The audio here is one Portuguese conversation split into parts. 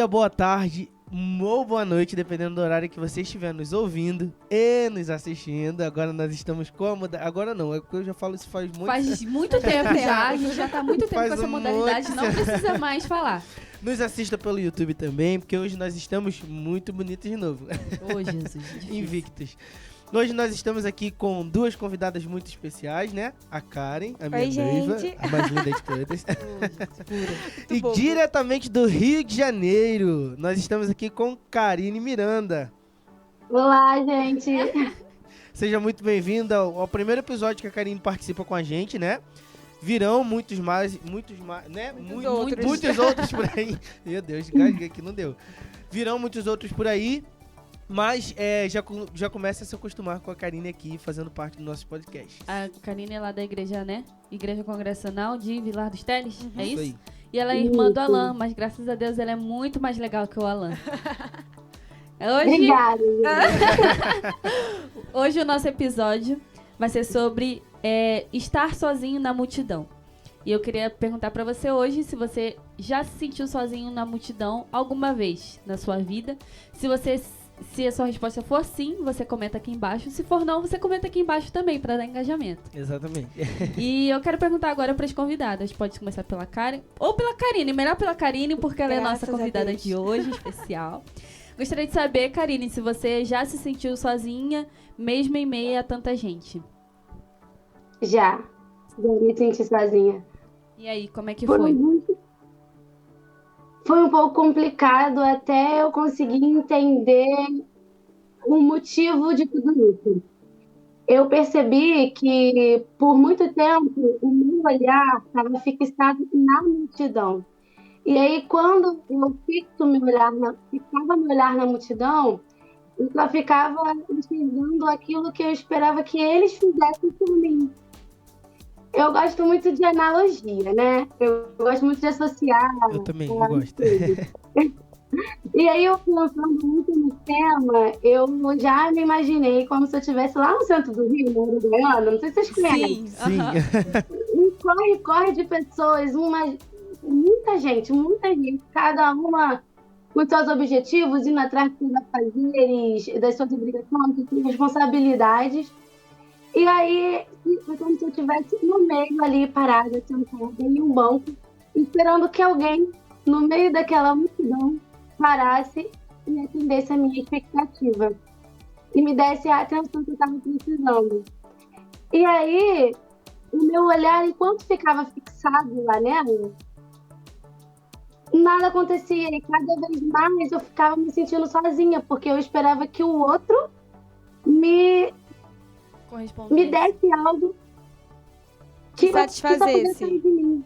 dia, boa tarde ou boa noite, dependendo do horário que você estiver nos ouvindo e nos assistindo. Agora nós estamos cômoda. Agora não, é porque eu já falo isso faz muito tempo já. A gente já tá há muito tempo com essa modalidade, não precisa mais falar. Nos assista pelo YouTube também, porque hoje nós estamos muito bonitos de novo. Ô, Jesus. Invictos. Hoje nós estamos aqui com duas convidadas muito especiais, né? A Karen, a minha noiva, a mais linda de todas. E bom. Diretamente do Rio de Janeiro, nós estamos aqui com Karine Miranda. Olá, gente. Seja muito bem-vinda ao primeiro episódio que a Karine participa com a gente, né? Virão muitos mais, né? Muitos outros por aí. Meu Deus, gasguei aqui, não deu. Virão muitos outros por aí. Mas já começa a se acostumar com a Karine aqui, fazendo parte do nosso podcast. A Karine é lá da igreja, né? Igreja Congregacional de Vilar dos Teles, é isso? Aí. E ela é irmã do Alan, mas graças a Deus ela é muito mais legal que o Alan. Obrigada. Hoje o nosso episódio vai ser sobre estar sozinho na multidão. E eu queria perguntar pra você hoje se você já se sentiu sozinho na multidão alguma vez na sua vida. Se a sua resposta for sim, você comenta aqui embaixo. Se for não, você comenta aqui embaixo também, pra dar engajamento. Exatamente. E eu quero perguntar agora pras convidadas. Pode começar pela Karen ou pela Karine. Melhor pela Karine, porque ela é a nossa convidada de hoje, especial. Gostaria de saber, Karine, se você já se sentiu sozinha, mesmo em meio a tanta gente. Já me senti sozinha. E aí, como é que foi? Foi um pouco complicado até eu conseguir entender o motivo de tudo isso. Eu percebi que, por muito tempo, o meu olhar estava fixado na multidão. E aí, quando eu fixava meu olhar na multidão, eu só ficava enxergando aquilo que eu esperava que eles fizessem por mim. Eu gosto muito de analogia, né? Eu gosto muito de associar. Eu também, eu gosto. E aí, eu pensando muito no tema, eu já me imaginei como se eu estivesse lá no centro do Rio, no Uruguaiana. Não sei se vocês conhecem. Sim. Um corre de pessoas, muita gente, cada uma com seus objetivos, indo atrás dos seus afazeres, das suas obrigações, das suas responsabilidades. E aí, foi como se eu estivesse no meio ali, parada, sentada em um banco, esperando que alguém, no meio daquela multidão, parasse e atendesse a minha expectativa. E me desse a atenção que eu estava precisando. E aí, o meu olhar, enquanto ficava fixado lá nela, nada acontecia. E cada vez mais eu ficava me sentindo sozinha, porque eu esperava que o outro me desse algo que satisfazesse de mim.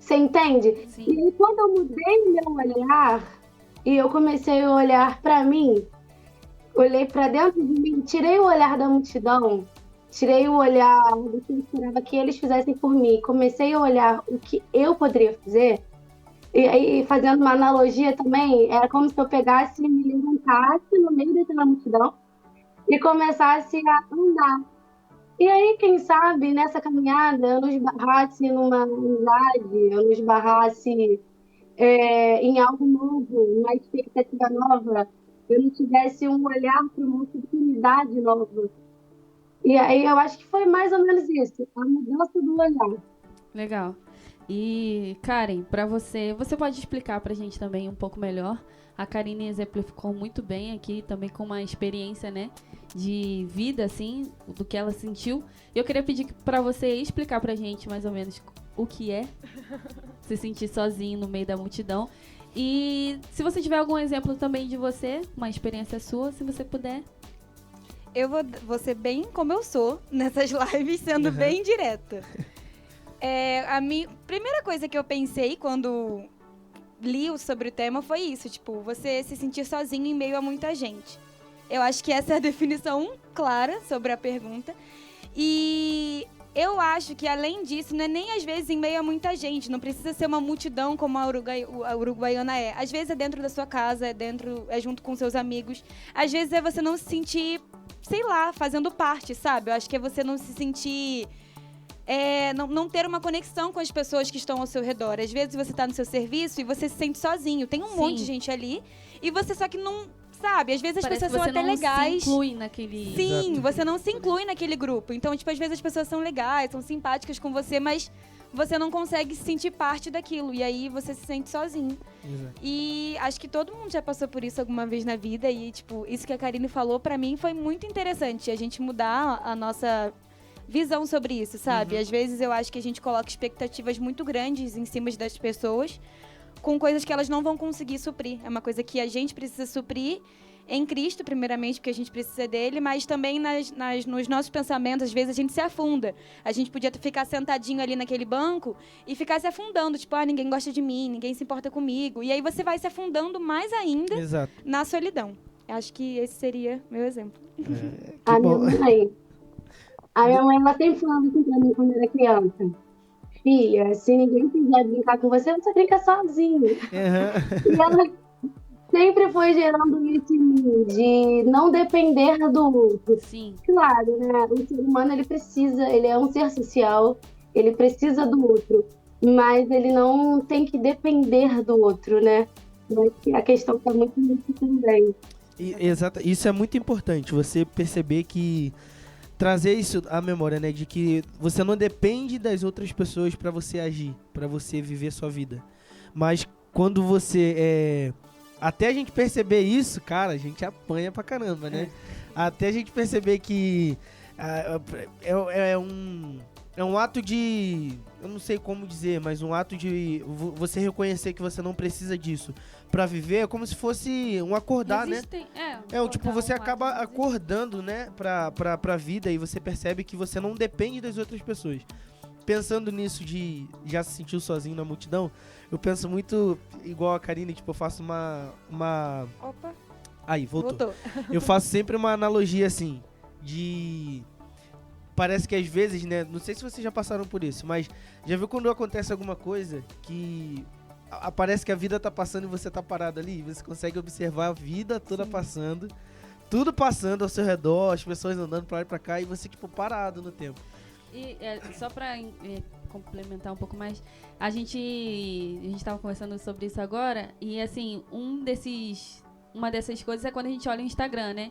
Você entende? Sim. E aí, quando eu mudei meu olhar e eu comecei a olhar para mim, olhei para dentro de mim, tirei o olhar da multidão, tirei o olhar do que eu esperava que eles fizessem por mim, comecei a olhar o que eu poderia fazer. E aí, fazendo uma analogia também, era como se eu pegasse e me levantasse no meio daquela multidão e começasse a andar. E aí, quem sabe, nessa caminhada, eu não esbarrasse numa amizade, eu não esbarrasse em algo novo, uma expectativa nova, eu não tivesse um olhar para uma oportunidade nova. E aí, eu acho que foi mais ou menos isso, a mudança do olhar. Legal. E, Karen, pra você pode explicar pra gente também um pouco melhor. A Karine exemplificou muito bem aqui, também com uma experiência, né, de vida, assim, do que ela sentiu. Eu queria pedir pra você explicar pra gente mais ou menos o que é se sentir sozinho no meio da multidão. E se você tiver algum exemplo também de você, uma experiência sua, se você puder. Eu vou ser bem como eu sou nessas lives, sendo bem direta. A primeira coisa que eu pensei quando li sobre o tema foi isso, tipo, você se sentir sozinho em meio a muita gente. Eu acho que essa é a definição clara sobre a pergunta. E eu acho que, além disso, não é nem às vezes em meio a muita gente, não precisa ser uma multidão como a uruguaiana é. Às vezes é dentro da sua casa, é junto com seus amigos. Às vezes é você não se sentir, sei lá, fazendo parte, sabe? Eu acho que é você não se sentir não ter uma conexão com as pessoas que estão ao seu redor. Às vezes você tá no seu serviço e você se sente sozinho. Tem um monte de gente ali e você só que não sabe. Às vezes as Parece pessoas que são até legais. Se inclui naquele... Sim, Exato. você não se inclui naquele grupo. Então, tipo, às vezes as pessoas são legais, são simpáticas com você, mas você não consegue se sentir parte daquilo. E aí você se sente sozinho. Exato. E acho que todo mundo já passou por isso alguma vez na vida. E, tipo, isso que a Karine falou, pra mim, foi muito interessante. A gente mudar a nossa visão sobre isso, sabe? Às vezes eu acho que a gente coloca expectativas muito grandes em cima das pessoas com coisas que elas não vão conseguir suprir. É uma coisa que a gente precisa suprir em Cristo, primeiramente, porque a gente precisa dele, mas também nos nossos pensamentos, às vezes a gente se afunda. A gente podia ficar sentadinho ali naquele banco e ficar se afundando, tipo, ninguém gosta de mim, ninguém se importa comigo. E aí você vai se afundando mais ainda Exato. na solidão. Acho que esse seria meu exemplo. Que bom. A minha mãe, ela sempre falava assim pra mim quando eu era criança. Filha, se ninguém quiser brincar com você, você brinca sozinho. Uhum. E ela sempre foi gerando isso em mim, de não depender do outro. Sim. Claro, né? O ser humano, ele é um ser social, ele precisa do outro, mas ele não tem que depender do outro, né? A questão está muito nisso também. Exato. Isso é muito importante, você perceber que trazer isso à memória, né, de que você não depende das outras pessoas pra você agir, pra você viver sua vida. Mas quando você até a gente perceber isso, cara, a gente apanha pra caramba, né? Até a gente perceber que é um ato de... Eu não sei como dizer, mas um ato de você reconhecer que você não precisa disso pra viver, é como se fosse um acordar, né? Tipo, você acaba acordando, né, pra vida e você percebe que você não depende das outras pessoas. Pensando nisso de já se sentir sozinho na multidão, eu penso muito igual a Karine, tipo, eu faço uma... Opa, Aí, voltou. Eu faço sempre uma analogia assim, de... Parece que às vezes, né, não sei se vocês já passaram por isso, mas já viu quando acontece alguma coisa que parece que a vida tá passando e você tá parado ali? Você consegue observar a vida toda passando, tudo passando ao seu redor, as pessoas andando pra lá e pra cá e você, tipo, parado no tempo. E só pra complementar um pouco mais, a gente tava conversando sobre isso agora, e assim, uma dessas coisas é quando a gente olha o Instagram, né?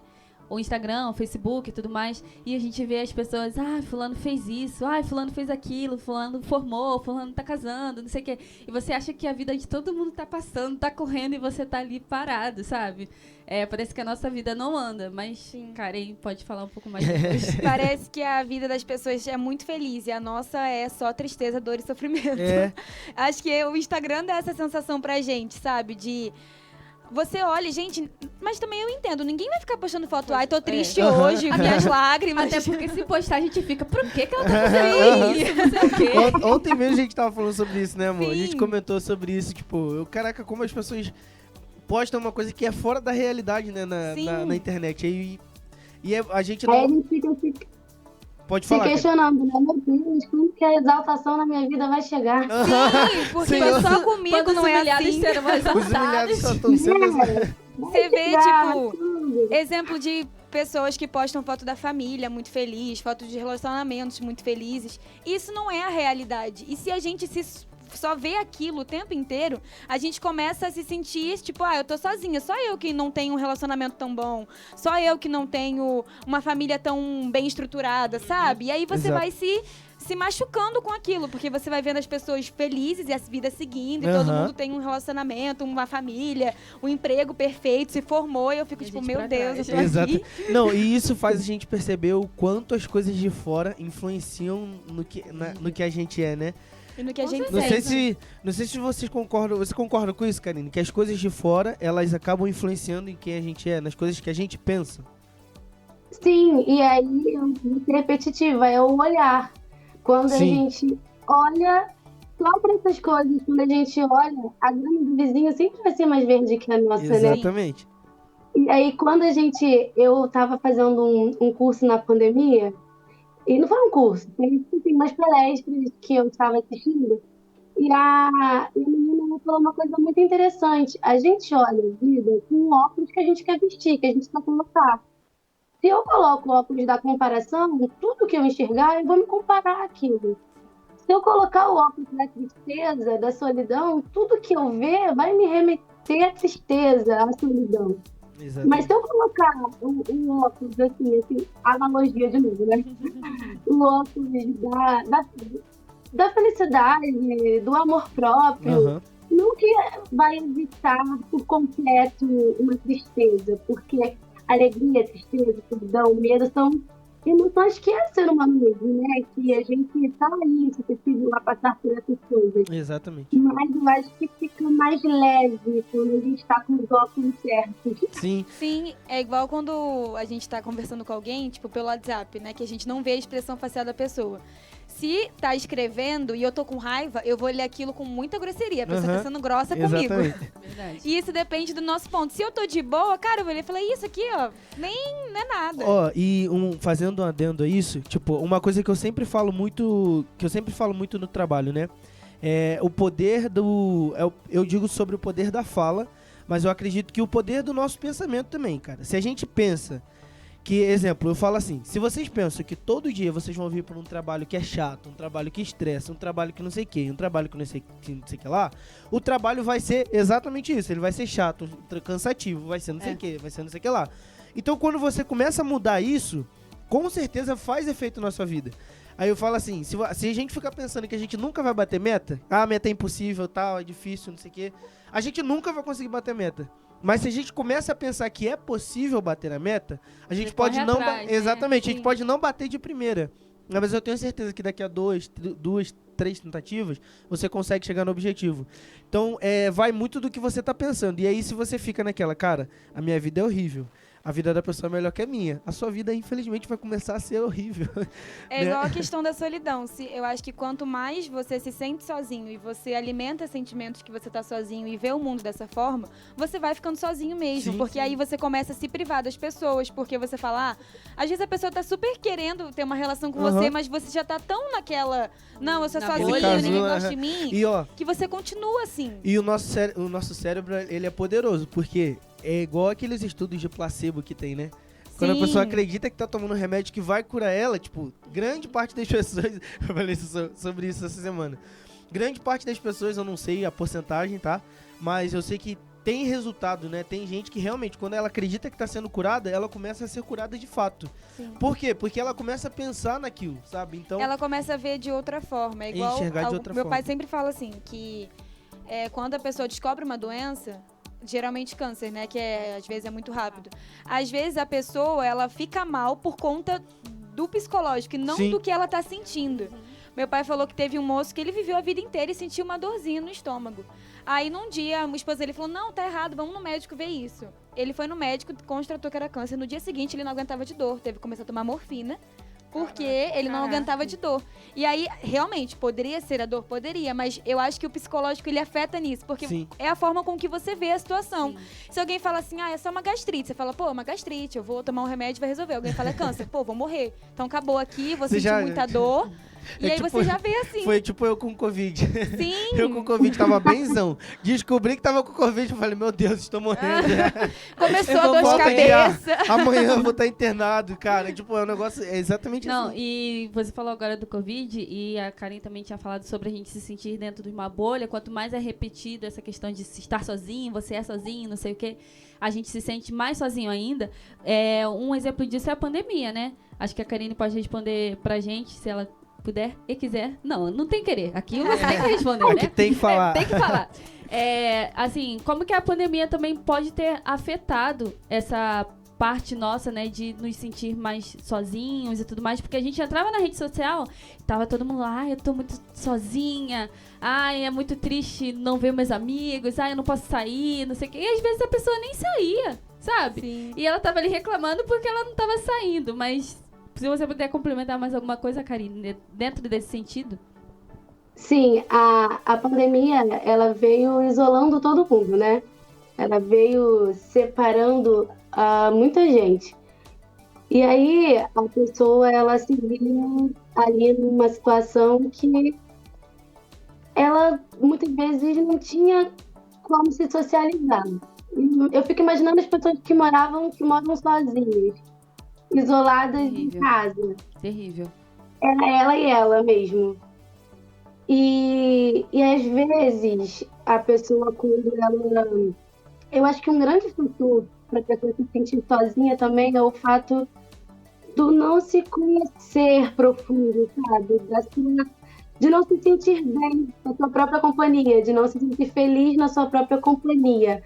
O Instagram, o Facebook e tudo mais, e a gente vê as pessoas, fulano fez isso, fulano fez aquilo, fulano formou, fulano tá casando, não sei o quê. E você acha que a vida de todo mundo tá passando, tá correndo e você tá ali parado, sabe? Parece que a nossa vida não anda, mas, Sim. Karen, pode falar um pouco mais depois. Parece que a vida das pessoas é muito feliz e a nossa é só tristeza, dor e sofrimento. Acho que o Instagram dá essa sensação pra gente, sabe? De... Você olha, gente, mas também eu entendo, ninguém vai ficar postando foto, tô triste hoje, minhas lágrimas. Até porque se postar, a gente fica, por que ela tá fazendo isso? Não sei o quê. Ontem mesmo a gente tava falando sobre isso, né, amor? Sim. A gente comentou sobre isso, tipo, caraca, como as pessoas postam uma coisa que é fora da realidade, né, na internet. E a gente não... Aí a gente fica Pode se falar, questionando, né? Meu Deus, quando que a exaltação na minha vida vai chegar? Sim, porque Senhor, só comigo Quando não os é humilhados assim. serão Os humilhados exaltados. só estão sendo... Você vê, chegar, tipo, tudo. exemplo de pessoas que postam foto da família muito feliz, foto de relacionamentos muito felizes. Isso não é a realidade. E se a gente só vê aquilo o tempo inteiro, a gente começa a se sentir, tipo, eu tô sozinha, só eu que não tenho um relacionamento tão bom, só eu que não tenho uma família tão bem estruturada, sabe? E aí você Exato. vai se machucando com aquilo, porque você vai vendo as pessoas felizes e a vida seguindo, e todo mundo tem um relacionamento, uma família, um emprego perfeito, se formou, e eu fico E a tipo, gente meu pra Deus, trás. eu tô Exato. aqui. Não, e isso faz a gente perceber o quanto as coisas de fora influenciam no que a gente é, né? E no que a Com gente Não sei sente. se vocês concordam. Você concorda com isso, Karine? Que as coisas de fora, elas acabam influenciando em quem a gente é, nas coisas que a gente pensa. Sim, e aí repetitiva, é o olhar. Quando a Sim. gente olha só para essas coisas, quando a gente olha, a grama do vizinho sempre vai ser mais verde que a nossa, né? Exatamente. E aí, quando eu estava fazendo um curso na pandemia, e não foi um curso, foi assim, umas palestras que eu estava assistindo, e a menina falou uma coisa muito interessante. A gente olha a vida com o óculos que a gente quer vestir, que a gente quer colocar. Se eu coloco o óculos da comparação, tudo que eu enxergar, eu vou me comparar àquilo. Se eu colocar o óculos da tristeza, da solidão, tudo que eu ver vai me remeter à tristeza, à solidão. Exatamente. Mas se eu colocar o óculos, assim, analogia de novo, né? O óculos da felicidade, do amor próprio, nunca vai evitar por completo uma tristeza, porque alegria, tristeza, solidão, medo são emoções que é ser humano mesmo, né? Que a gente tá ali, suscetível a passar por essas coisas. Exatamente. Mas eu acho que fica mais leve quando a gente tá com os óculos certos. Sim. Sim, é igual quando a gente tá conversando com alguém, tipo, pelo WhatsApp, né? Que a gente não vê a expressão facial da pessoa. Se tá escrevendo e eu tô com raiva, eu vou ler aquilo com muita grosseria. A pessoa tá sendo grossa comigo. Verdade. E isso depende do nosso ponto. Se eu tô de boa, cara, eu vou ler e falei, isso aqui, ó, nem não é nada. Ó, e fazendo um adendo a isso, tipo, uma coisa que eu sempre falo muito no trabalho, né? É o poder eu digo sobre o poder da fala, mas eu acredito que o poder do nosso pensamento também, cara. Se a gente pensa que, exemplo, eu falo assim, se vocês pensam que todo dia vocês vão vir para um trabalho que é chato, um trabalho que estressa, um trabalho que não sei o que, um trabalho que não sei o que lá, o trabalho vai ser exatamente isso, ele vai ser chato, cansativo, vai ser não sei o que, vai ser não sei o que lá. Então quando você começa a mudar isso, com certeza faz efeito na sua vida. Aí eu falo assim, se a gente ficar pensando que a gente nunca vai bater meta, a meta é impossível, tal, é difícil, não sei o que, a gente nunca vai conseguir bater meta. Mas se a gente começa a pensar que é possível bater a meta, a gente pode não... Exatamente, a gente pode não bater de primeira. Mas eu tenho certeza que daqui a 2, 3 tentativas, você consegue chegar no objetivo. Então, vai muito do que você tá pensando. E aí, se você fica naquela, cara, a minha vida é horrível. A vida da pessoa é melhor que a minha. A sua vida, infelizmente, vai começar a ser horrível. É igual a questão da solidão. Eu acho que quanto mais você se sente sozinho e você alimenta sentimentos que você tá sozinho e vê o mundo dessa forma, você vai ficando sozinho mesmo. Porque aí você começa a se privar das pessoas. Porque você fala, às vezes a pessoa tá super querendo ter uma relação com você, mas você já tá tão naquela... Não, eu sou sozinho, ninguém gosta de mim. E, ó, que você continua assim. E o nosso cérebro, ele é poderoso. Porque é igual aqueles estudos de placebo que tem, né? Quando a pessoa acredita que tá tomando um remédio que vai curar ela, tipo, grande parte das pessoas... Eu falei sobre isso essa semana. Grande parte das pessoas, eu não sei a porcentagem, tá? Mas eu sei que tem resultado, né? Tem gente que realmente, quando ela acredita que tá sendo curada, ela começa a ser curada de fato. Sim. Por quê? Porque ela começa a pensar naquilo, sabe? Então, ela começa a ver de outra forma. É igual enxergar de outra meu forma. Pai sempre fala assim, que quando a pessoa descobre uma doença... Geralmente câncer, né? Que às vezes é muito rápido. Às vezes a pessoa, ela fica mal por conta do psicológico e não do que ela tá sentindo. Meu pai falou que teve um moço que ele viveu a vida inteira e sentiu uma dorzinha no estômago. Aí num dia, a esposa dele falou, não, tá errado, vamos no médico ver isso. Ele foi no médico, constatou que era câncer. No dia seguinte ele não aguentava de dor, teve que começar a tomar morfina. Porque ele não aguentava de dor. E aí, realmente, poderia ser a dor? Poderia, mas eu acho que o psicológico, ele afeta nisso. Porque é a forma com que você vê a situação. Sim. Se alguém fala assim, é só uma gastrite. Você fala, pô, uma gastrite, eu vou tomar um remédio e vai resolver. Alguém fala, é câncer. Pô, vou morrer. Então acabou aqui, vou sentir muita dor. E aí tipo, você já vê assim. Foi tipo eu com Covid. Sim. Eu com Covid tava benzão. Descobri que tava com Covid. Eu falei, meu Deus, estou morrendo. Começou a dor de cabeça. Amanhã eu vou estar internado, cara. Tipo, é um negócio, é exatamente assim. Não, e você falou agora do Covid, e a Karen também tinha falado sobre a gente se sentir dentro de uma bolha. Quanto mais é repetido essa questão de estar sozinho, você é sozinho, não sei o quê, a gente se sente mais sozinho ainda. Um exemplo disso é a pandemia, né? Acho que a Karine pode responder pra gente, se ela puder e quiser. Não tem querer. Aqui você tem que responder, né? Que tem que falar. Tem que falar. Assim, como que a pandemia também pode ter afetado essa parte nossa, né, de nos sentir mais sozinhos e tudo mais, porque a gente entrava na rede social, tava todo mundo lá, eu tô muito sozinha, é muito triste não ver meus amigos, eu não posso sair, não sei o quê, e às vezes a pessoa nem saía, sabe? Sim. E ela tava ali reclamando porque ela não tava saindo, mas se você puder complementar mais alguma coisa, Karine, dentro desse sentido? Sim, a pandemia, ela veio isolando todo mundo, né? Ela veio separando muita gente. E aí, a pessoa, ela se viu ali numa situação que ela, muitas vezes, não tinha como se socializar. Eu fico imaginando as pessoas que moram sozinhas. isoladas em Terrível. casa. Terrível. Era ela e ela mesmo. E às vezes a pessoa, quando ela. Eu acho que um grande fator para a pessoa se sentir sozinha também é o fato do não se conhecer profundo, sabe? De não se sentir bem na sua própria companhia, de não se sentir feliz na sua própria companhia.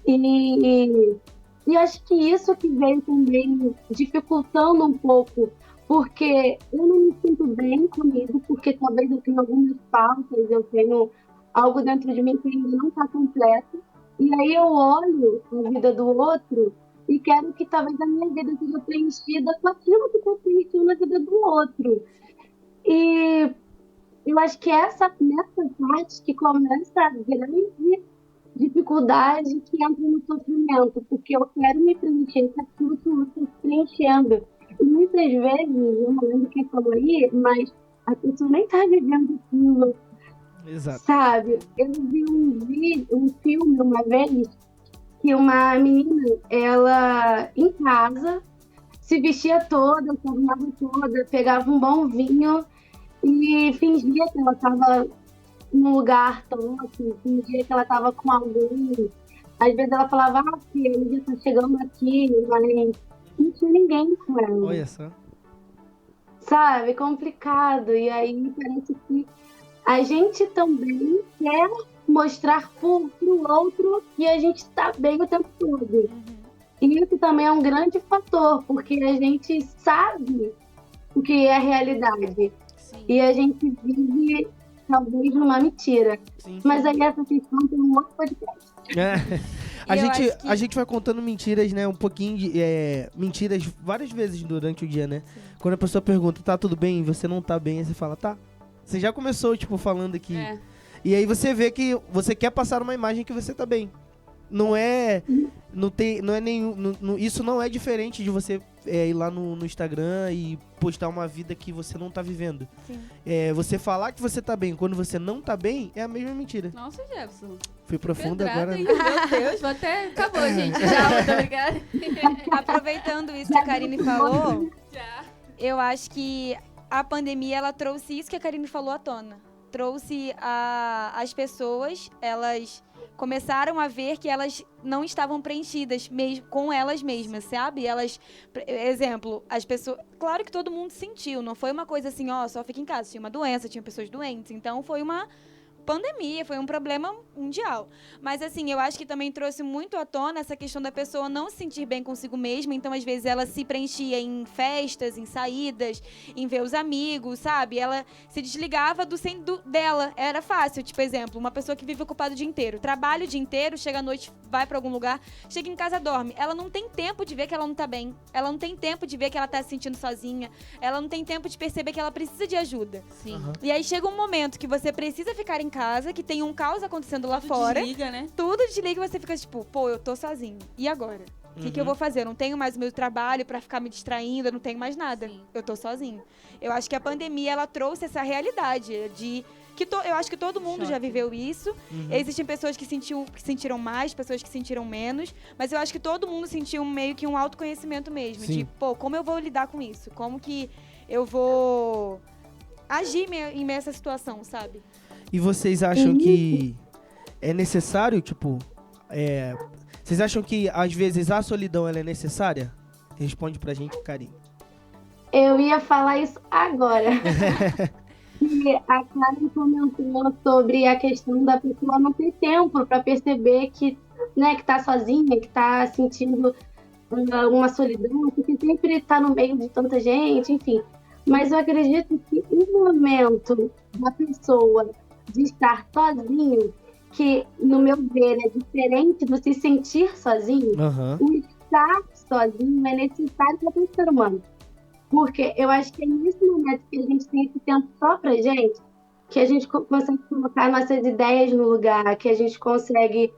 E acho que isso que veio também dificultando um pouco, porque eu não me sinto bem comigo, porque talvez eu tenha algumas faltas, eu tenho algo dentro de mim que ainda não está completo. E aí eu olho a vida do outro e quero que talvez a minha vida seja preenchida com aquilo que está preenchido na vida do outro. E eu acho que nessa parte que começa a grande dificuldade que entra no sofrimento, porque eu quero me preencher com aquilo que eu estou preenchendo. E muitas vezes, eu não lembro quem falou aí, mas a pessoa nem está vivendo aquilo. Exato. Sabe? Eu vi um filme uma vez que uma menina, ela em casa se vestia toda, se arrumava toda, pegava um bom vinho e fingia que ela estava num lugar top, fingia que ela estava com alguém. Às vezes ela falava, filha, ele já tá chegando aqui, mas não tinha ninguém com ela. Olha só. Sabe? Complicado. E aí parece que a gente também quer mostrar pro outro que a gente tá bem o tempo todo. E isso também é um grande fator, porque a gente sabe o que é a realidade. Sim. E a gente vive, talvez, numa mentira. Sim. Mas aí essa questão tem um outro podcast. A gente vai contando mentiras, né? Um pouquinho de mentiras várias vezes durante o dia, né? Sim. Quando a pessoa pergunta, tá tudo bem? E você não tá bem, aí você fala, tá. Você já começou, tipo, falando aqui. E aí você vê que você quer passar uma imagem que você tá bem. Não é. Não é nenhum. Isso não é diferente de você ir lá no Instagram e postar uma vida que você não tá vivendo. Sim. Você falar que você tá bem quando você não tá bem é a mesma mentira. Nossa, Jefferson. Fui profundo Pedrada, agora. hein? Meu Deus, vou até... Acabou, gente. Já, muito obrigada. Aproveitando isso que a Karine falou, Já. eu acho que a pandemia, ela trouxe isso que a Karine falou à tona. Trouxe as pessoas, elas começaram a ver que elas não estavam preenchidas com elas mesmas, sabe? Elas, exemplo, as pessoas... Claro que todo mundo sentiu, não foi uma coisa assim, só fica em casa. Tinha uma doença, tinha pessoas doentes, então foi uma pandemia, foi um problema mundial. Mas assim, eu acho que também trouxe muito à tona essa questão da pessoa não se sentir bem consigo mesma, então às vezes ela se preenchia em festas, em saídas, em ver os amigos, sabe? Ela se desligava dela, era fácil. Tipo, exemplo, uma pessoa que vive ocupada o dia inteiro, trabalha o dia inteiro, chega à noite, vai pra algum lugar, chega em casa, dorme. Ela não tem tempo de ver que ela não tá bem, ela não tem tempo de ver que ela tá se sentindo sozinha, ela não tem tempo de perceber que ela precisa de ajuda. Sim. Uhum. E aí chega um momento que você precisa ficar em casa, que tem um caos acontecendo lá Tudo fora. desliga, né? Tudo desliga e você fica tipo, pô, eu tô sozinho. E agora? O que eu vou fazer? Eu não tenho mais o meu trabalho pra ficar me distraindo, eu não tenho mais nada. Sim. Eu tô sozinho. Eu acho que a pandemia, ela trouxe essa realidade de... eu acho que todo mundo já viveu isso. Existem pessoas que sentiram mais, pessoas que sentiram menos. Mas eu acho que todo mundo sentiu meio que um autoconhecimento mesmo. Sim. De, pô, como eu vou lidar com isso? Como que eu vou agir em meio a essa situação, sabe? E vocês acham que é necessário, tipo... Vocês acham que, às vezes, a solidão ela é necessária? Responde pra gente, Karine. Eu ia falar isso agora. E a Karen comentou sobre a questão da pessoa não ter tempo para perceber que tá sozinha, que tá sentindo uma solidão, porque sempre tá no meio de tanta gente, enfim. Mas eu acredito que o momento da pessoa de estar sozinho, que, no meu ver, é diferente do se sentir sozinho, o estar sozinho é necessário para todo ser humano. Porque eu acho que é nesse momento que a gente tem esse tempo só pra gente, que a gente consegue colocar nossas ideias no lugar, que a gente consegue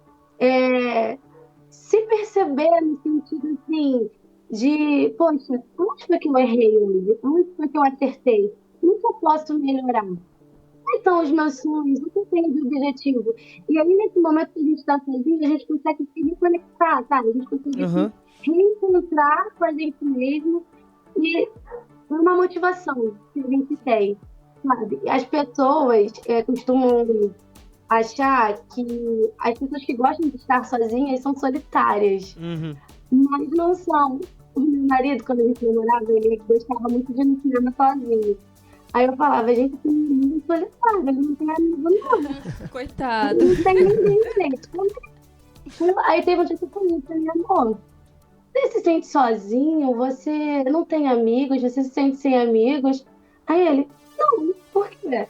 se perceber no sentido assim, de, poxa, onde foi que eu errei hoje? Onde foi que eu acertei? O que eu posso melhorar? Quais são os meus sonhos? O que eu tenho de objetivo? E aí, nesse momento que a gente está sozinho, a gente consegue se reconectar, sabe? A gente consegue se reencontrar com a gente mesmo E foi uma motivação que a gente tem, sabe? As pessoas costumam achar que as pessoas que gostam de estar sozinhas são solitárias. Mas não são. O meu marido, quando a gente namorava, ele gostava muito de ir no cinema sozinho. Aí eu falava, gente, tem amigo solitário, ele não tem amigo não. Coitado. Não tem ninguém, gente. Aí teve um dia que eu falei, amor, você se sente sozinho? Você não tem amigos? Você se sente sem amigos? Aí ele, não, por quê?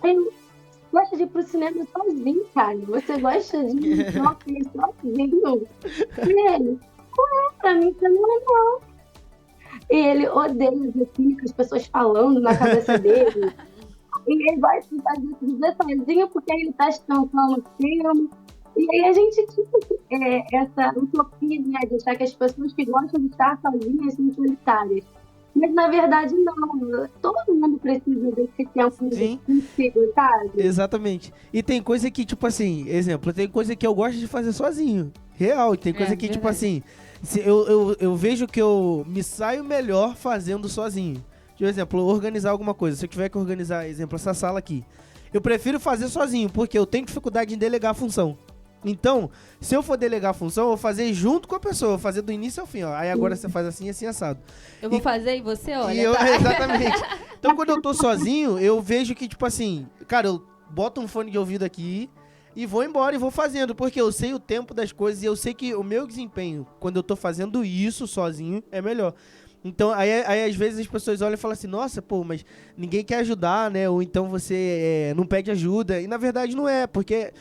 Aí eu, gosta de ir pro cinema sozinho, cara. Você gosta de ir sozinho? E ele, pra mim isso é normal. E ele odeia assim, as pessoas falando na cabeça dele. E ele gosta de fazer sozinho porque ele tá descansando o filme. E aí a gente tinha essa utopia, né, de achar que as pessoas que gostam de estar sozinhas são solitárias. Mas na verdade não. Todo mundo precisa desse tempo consigo, sabe? Exatamente. E tem coisa que, tipo assim, exemplo, tem coisa que eu gosto de fazer sozinho. Real. Tem coisa que, tipo assim, eu vejo que eu me saio melhor fazendo sozinho. Por exemplo, organizar alguma coisa. Se eu tiver que organizar, exemplo, essa sala aqui, eu prefiro fazer sozinho, porque eu tenho dificuldade em delegar a função. Então, se eu for delegar a função, eu vou fazer junto com a pessoa, vou fazer do início ao fim, ó. Aí agora você faz assim, assim, assado. Eu vou fazer e você olha, Exatamente. Então, quando eu tô sozinho, eu vejo que, tipo assim, cara, eu boto um fone de ouvido aqui e vou embora e vou fazendo, porque eu sei o tempo das coisas e eu sei que o meu desempenho, quando eu tô fazendo isso sozinho, é melhor. Então, aí às vezes as pessoas olham e falam assim, nossa, pô, mas ninguém quer ajudar, né? Ou então você não pede ajuda. E na verdade não é, porque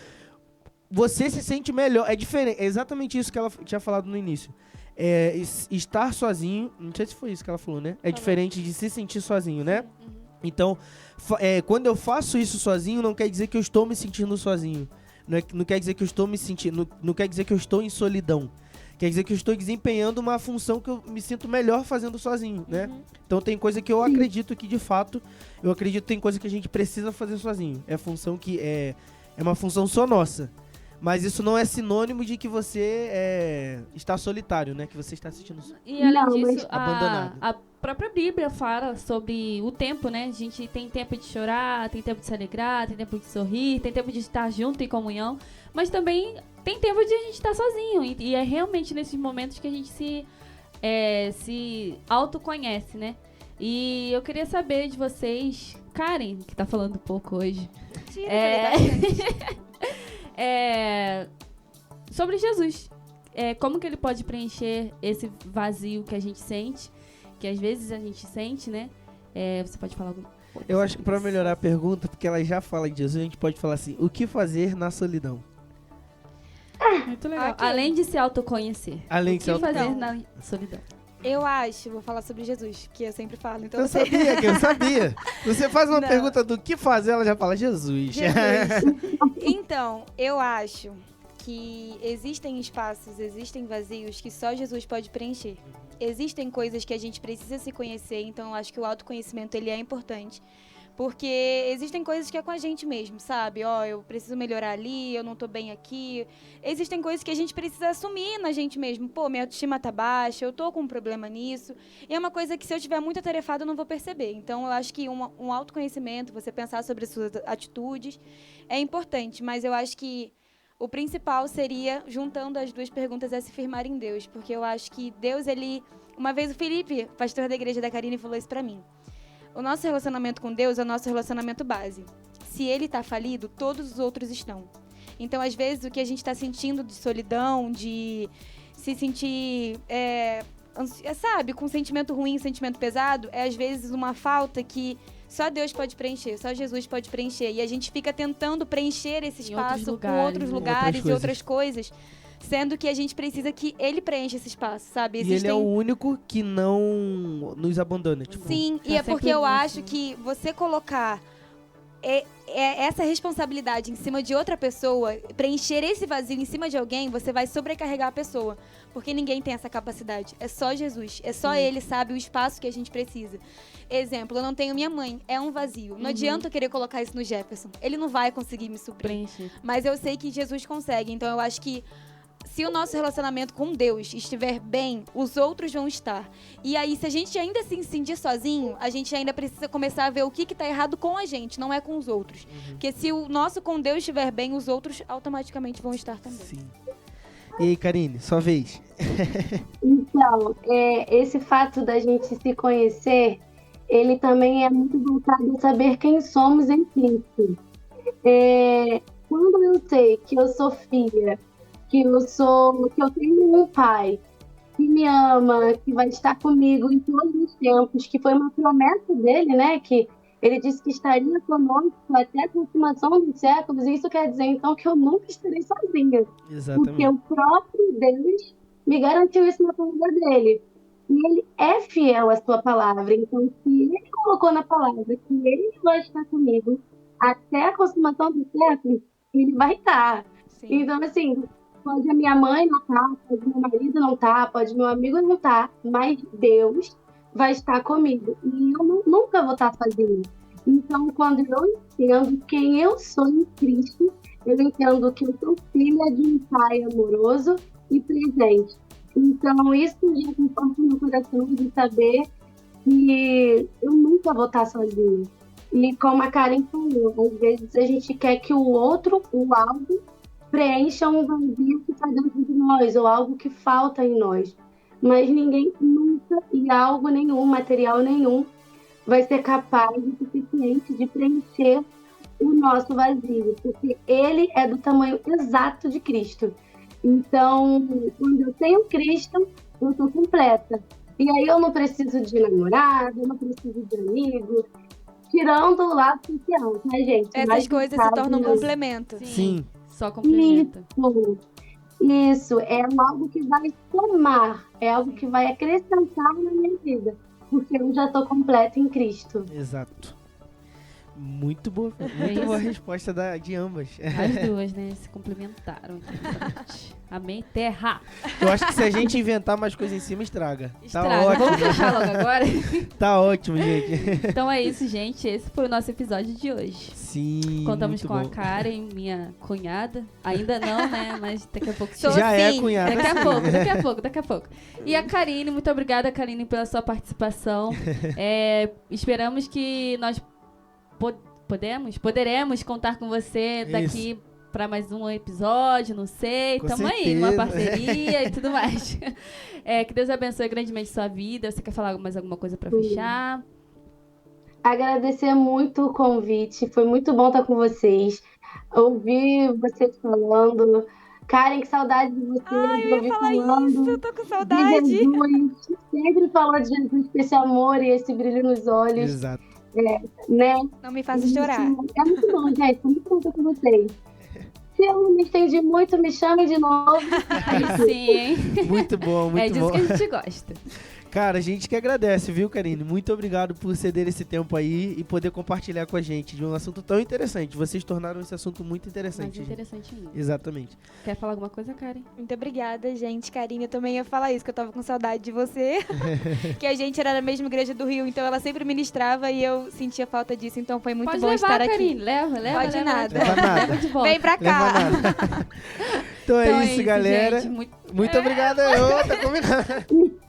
você se sente melhor. É diferente, é exatamente isso que ela tinha falado no início. Estar sozinho, não sei se foi isso que ela falou, né? É diferente de se sentir sozinho, né? Então, quando eu faço isso sozinho, não quer dizer que eu estou me sentindo sozinho. Não quer dizer que eu estou me sentindo, não quer dizer que eu estou em solidão. Quer dizer que eu estou desempenhando uma função que eu me sinto melhor fazendo sozinho, né? Então tem coisa que eu acredito que, de fato, eu acredito que tem coisa que a gente precisa fazer sozinho. É função que é uma função só nossa. Mas isso não é sinônimo de que você está solitário, né? Que você está se sentindo e além disso, abandonado. A própria Bíblia fala sobre o tempo, né? A gente tem tempo de chorar, tem tempo de se alegrar, tem tempo de sorrir, tem tempo de estar junto em comunhão. Mas também tem tempo de a gente estar sozinho. E é realmente nesses momentos que a gente se autoconhece, né? E eu queria saber de vocês, Karen, que tá falando pouco hoje. Sobre Jesus. Como que ele pode preencher esse vazio que a gente sente, que às vezes a gente sente, né? Você pode falar alguma coisa? Eu acho que pra melhorar a pergunta, porque ela já fala de Jesus, a gente pode falar assim, o que fazer na solidão? Muito legal. Okay. Além de se autoconhecer. O que fazer na solidão? Eu acho, vou falar sobre Jesus, que eu sempre falo. Então eu sabia. Você faz uma pergunta do que fazer, ela já fala Jesus. Então, eu acho que existem espaços, existem vazios que só Jesus pode preencher. Existem coisas que a gente precisa se conhecer, então eu acho que o autoconhecimento ele é importante. Porque existem coisas que é com a gente mesmo, sabe? Eu preciso melhorar ali, eu não tô bem aqui. Existem coisas que a gente precisa assumir na gente mesmo. Pô, minha autoestima tá baixa, eu tô com um problema nisso. E é uma coisa que se eu tiver muito atarefado eu não vou perceber. Então eu acho que um autoconhecimento, você pensar sobre as suas atitudes, é importante. Mas eu acho que o principal seria, juntando as duas perguntas, se firmar em Deus. Porque eu acho que Deus, ele... Uma vez o Felipe, pastor da igreja da Karine, falou isso pra mim. O nosso relacionamento com Deus é o nosso relacionamento base. Se ele está falido, todos os outros estão. Então, às vezes, o que a gente está sentindo de solidão, de se sentir, sabe, com sentimento ruim, sentimento pesado, é às vezes uma falta que só Deus pode preencher, só Jesus pode preencher. E a gente fica tentando preencher esse espaço com outros lugares e outras coisas. Sendo que a gente precisa que ele preencha esse espaço, sabe? E ele é o único que não nos abandona. Tipo, sim, e é porque eu acho que você colocar essa responsabilidade em cima de outra pessoa, preencher esse vazio em cima de alguém, você vai sobrecarregar a pessoa. Porque ninguém tem essa capacidade. É só Jesus. É só ele sabe o espaço que a gente precisa. Exemplo, eu não tenho minha mãe. É um vazio. Não adianta eu querer colocar isso no Jefferson. Ele não vai conseguir me suprir. Mas eu sei que Jesus consegue. Então eu acho que se o nosso relacionamento com Deus estiver bem, os outros vão estar. E aí, se a gente ainda se sentir sozinho, a gente ainda precisa começar a ver o que tá errado com a gente, não é com os outros. Porque se o nosso com Deus estiver bem, os outros automaticamente vão estar também. Sim. E aí, Karine, sua vez. Então, esse fato da gente se conhecer, ele também é muito voltado a saber quem somos em Cristo. Quando eu sei que eu sou filha, que eu tenho um pai que me ama, que vai estar comigo em todos os tempos, que foi uma promessa dele, né? Que ele disse que estaria conosco até a consumação dos séculos. E isso quer dizer, então, que eu nunca estarei sozinha. Exatamente. Porque o próprio Deus me garantiu isso na palavra dele. E ele é fiel à sua palavra. Então, se ele colocou na palavra que ele vai estar comigo até a consumação dos séculos, ele vai estar. Sim. Então, assim, pode a minha mãe não estar, pode meu marido não estar, pode meu amigo não estar, mas Deus vai estar comigo. E eu nunca vou estar sozinha. Então, quando eu entendo quem eu sou em Cristo, eu entendo que eu sou filha de um pai amoroso e presente. Então, isso já conforta no meu coração de saber que eu nunca vou estar sozinha. E como a Karen falou, às vezes a gente quer que o outro, o algo, preencha um vazio que está dentro de nós, ou algo que falta em nós. Mas ninguém nunca, e algo nenhum, material nenhum, vai ser capaz o suficiente de preencher o nosso vazio, porque ele é do tamanho exato de Cristo. Então, quando eu tenho Cristo, eu estou completa. E aí eu não preciso de namorado, eu não preciso de amigo, tirando o lado social, tá, gente? Essas coisas se tornam um complemento. Sim. Só complementa. Isso, é algo que vai somar, é algo que vai acrescentar na minha vida, porque eu já estou completa em Cristo. Exato. Muito boa resposta de ambas. As duas, né? Se complementaram aqui. Amém? Terra! Eu acho que se a gente inventar mais coisas em cima, estraga. Estraga. Tá ótimo. Vamos fechar logo agora? Tá ótimo, gente. Então é isso, gente. Esse foi o nosso episódio de hoje. Sim. Contamos com muito a bom. Karen, minha cunhada. Ainda não, né? Mas daqui a pouco Já é cunhada. Daqui a pouco. E a Karine, muito obrigada, Karine, pela sua participação. Esperamos que nós poderemos contar com você daqui para mais um episódio, não sei. Com Tamo certeza. aí, numa parceria e tudo mais. Que Deus abençoe grandemente sua vida. Você quer falar mais alguma coisa para fechar? Agradecer muito o convite, foi muito bom estar com vocês. Ouvir vocês falando. Karen, que saudade de vocês. Ai, eu ia falar isso, eu tô com De saudade. Jesus. Sempre falou de Jesus com esse amor e esse brilho nos olhos. Exato. Né? Não me faça chorar. É muito bom, gente. Foi muito bom estar com vocês. Se eu não me estendi muito, me chame de novo. Aí sim, hein? Muito bom, muito bom. É disso que a gente gosta. Cara, a gente que agradece, viu, Karine? Muito obrigado por ceder esse tempo aí e poder compartilhar com a gente de um assunto tão interessante. Vocês tornaram esse assunto muito interessante. Mais gente. interessante ainda. Exatamente. Quer falar alguma coisa, Karen? Muito obrigada, gente. Karine, eu também ia falar isso, que eu tava com saudade de você. Que a gente era da mesma igreja do Rio, então ela sempre ministrava e eu sentia falta disso. Então foi muito Pode bom levar, estar Karine. aqui. Leva. Pode nada. Leva nada. Leva de volta. Vem pra cá. Leva nada. Então é isso, galera. Gente, Muito obrigado. Tá combinado.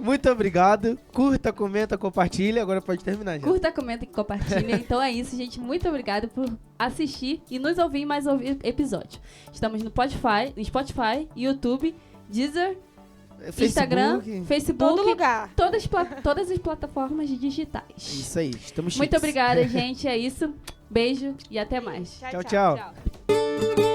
Muito obrigado. Curta, comenta, compartilha. Agora pode terminar, já. Curta, comenta e compartilha. Então é isso, gente. Muito obrigado por assistir e nos ouvir em mais episódio. Estamos no Spotify, YouTube, Deezer, Instagram, Facebook, Todo lugar. todas as plataformas digitais. Isso aí. Estamos chiques. Muito obrigada, gente. É isso. Beijo e até mais. Tchau, tchau. Tchau.